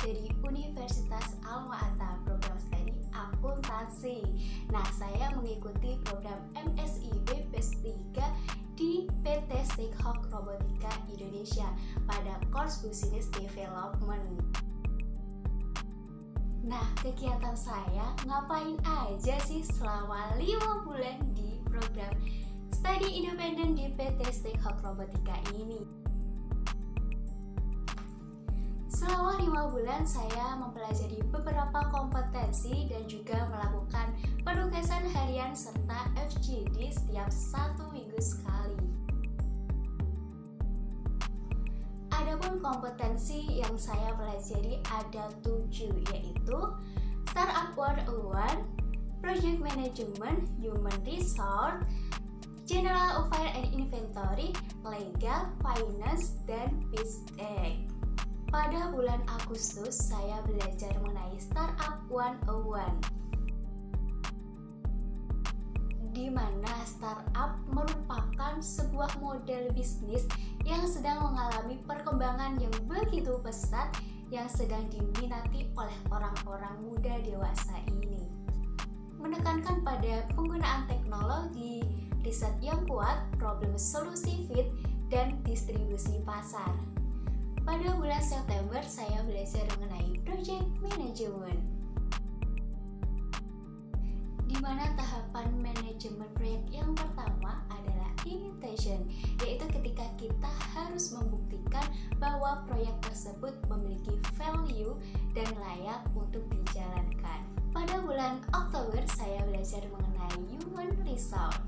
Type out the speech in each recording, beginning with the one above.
dari Universitas Alma-Ata, program studi akuntansi. Nah, saya mengikuti program MSIB PES 3 di PT Steakhawk Robotika Indonesia pada course Business Development. Nah, kegiatan saya ngapain aja sih selama 5 bulan di program studi independen di PT Steakhawk Robotika ini? Selama 5 bulan saya mempelajari beberapa kompetensi dan juga melakukan penugasan harian serta FGD setiap 1 minggu sekali. Adapun kompetensi yang saya pelajari ada 7, yaitu Startup 101, Project Management, Human Resource, General Affair and Inventory, Legal, Finance, dan Business. Pada bulan Agustus, saya belajar mengenai Startup 101, di mana startup merupakan sebuah model bisnis yang sedang mengalami perkembangan yang begitu pesat yang sedang diminati oleh orang-orang muda dewasa ini. Menekankan pada penggunaan teknologi, riset yang kuat, problem solusi fit, dan distribusi pasar. Pada bulan September, saya belajar mengenai Project Management, di mana tahapan manajemen proyek yang pertama adalah initiation, yaitu ketika kita harus membuktikan bahwa proyek tersebut memiliki value dan layak untuk dijalankan. Pada bulan Oktober, saya belajar mengenai Human Resource,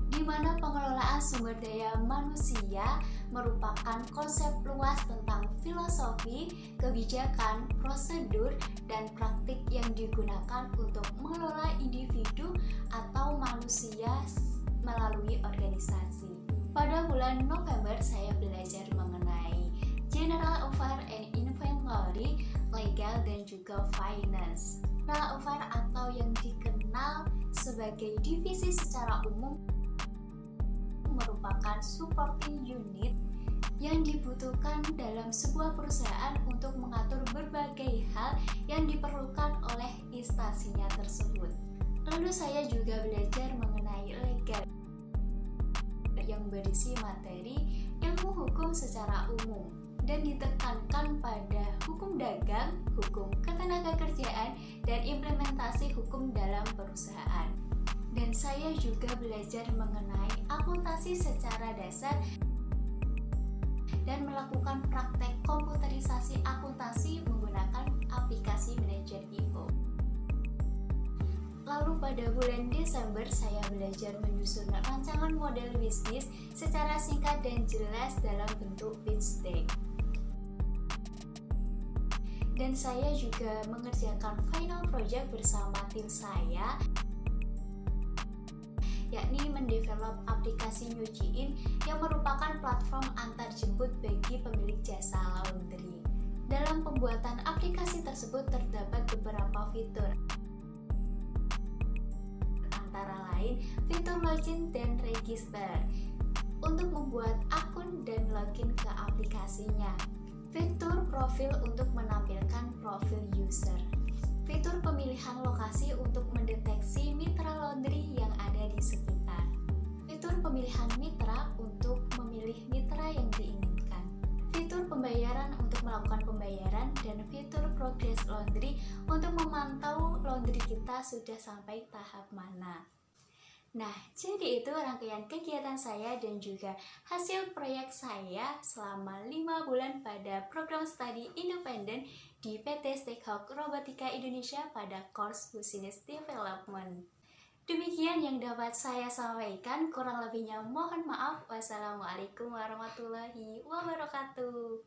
di mana pengelolaan sumber daya manusia merupakan konsep luas tentang filosofi, kebijakan, prosedur, dan praktik yang digunakan untuk mengelola individu atau manusia melalui organisasi. Pada bulan November, saya belajar mengenai General Affair and Inventory, Legal, dan juga Finance. General Affair atau yang dikenal sebagai divisi secara umum merupakan supporting unit yang dibutuhkan dalam sebuah perusahaan untuk mengatur berbagai hal yang diperlukan oleh instansinya tersebut. Lalu saya juga belajar mengenai legal yang berisi materi ilmu hukum secara umum dan ditekankan pada hukum dagang, hukum ketenagakerjaan, dan implementasi hukum dalam perusahaan. Dan saya juga belajar mengenai akuntansi secara dasar dan melakukan praktek komputerisasi akuntansi menggunakan aplikasi manajer IO. Lalu pada bulan Desember, saya belajar menyusun rancangan model bisnis secara singkat dan jelas dalam bentuk pitch deck. Dan saya juga mengerjakan final project bersama tim saya, yakni mendevelop aplikasi nyuciin yang merupakan platform antar jemput bagi pemilik jasa laundry. Dalam pembuatan aplikasi tersebut terdapat beberapa fitur, antara lain fitur login dan register untuk membuat akun dan login ke aplikasinya, fitur profil untuk menampilkan profil user, fitur pemilihan lokasi untuk mendeteksi mitra laundry yang ada di sekitar, fitur pemilihan mitra untuk memilih mitra yang diinginkan, fitur pembayaran untuk melakukan pembayaran, dan fitur progress laundry untuk memantau laundry kita sudah sampai tahap mana. Nah, jadi itu rangkaian kegiatan saya dan juga hasil proyek saya selama 5 bulan pada program studi independen di PT Steakhawk Robotika Indonesia pada course Business Development. Demikian yang dapat saya sampaikan, kurang lebihnya mohon maaf. Wassalamualaikum warahmatullahi wabarakatuh.